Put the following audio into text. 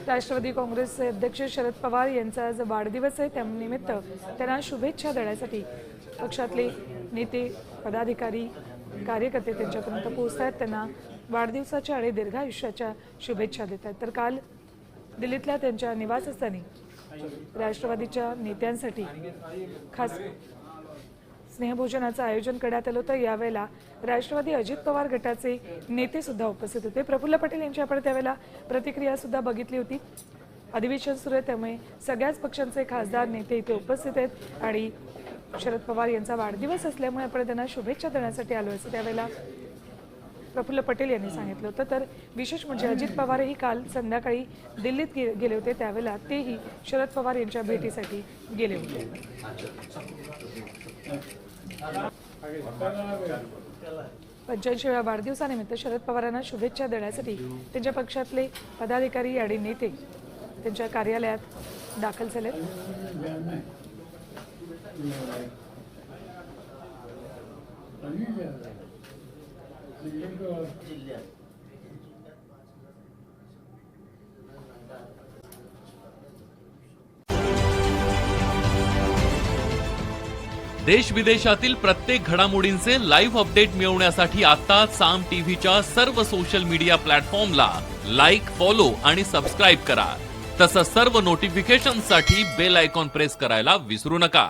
राष्ट्रवादी काँग्रेसचे अध्यक्ष शरद पवार यांचा आज वाढदिवस आहे, त्यानिमित्त त्यांना शुभेच्छा देण्यासाठी पक्षातले नेते, पदाधिकारी, कार्यकर्ते त्यांच्यापर्यंत पोहोचतात, त्यांना वाढदिवसाच्या आणि दीर्घायुष्याच्या शुभेच्छा देतात। तर काल दिल्लीतल्या त्यांच्या निवासस्थानी राष्ट्रवादीच्या नेत्यांसाठी खास स्नेहभोजनाचं आयोजन करण्यात आलं होतं। यावेळेला राष्ट्रवादी अजित पवार गटाचे नेते सुद्धा उपस्थित होते। प्रफुल्ल पटेल यांची आपण त्यावेळेला प्रतिक्रिया सुद्धा बघितली होती। अधिवेशन सुरू आहे, त्यामुळे सगळ्याच पक्षांचे खासदार नेते इथे उपस्थित आहेत आणि शरद पवार यांचा वाढदिवस असल्यामुळे आपण त्यांना शुभेच्छा देण्यासाठी आलो असं त्यावेळेला प्रफुल्ल पटेल यांनी सांगितलं होतं। तर विशेष म्हणजे अजित पवारही काल संध्याकाळी दिल्लीत गेले होते, त्यावेळेला तेही शरद पवार यांच्या भेटीसाठी गेले होते। 85व्या वाढदिवसानिमित्त शरद पवारांना शुभेच्छा देण्यासाठी त्यांच्या पक्षातले पदाधिकारी आणि नेते त्यांच्या कार्यालयात दाखल झाले। देश विदेशातील प्रत्येक घडामोडींचे लाईव्ह अपडेट मिळवण्यासाठी आता साम टीव्हीच्या सर्व सोशल मीडिया प्लॅटफॉर्मला लाईक, फॉलो आणि सबस्क्राईब करा। तसंच सर्व नोटिफिकेशनसाठी बेल आयकॉन प्रेस करायला विसरू नका।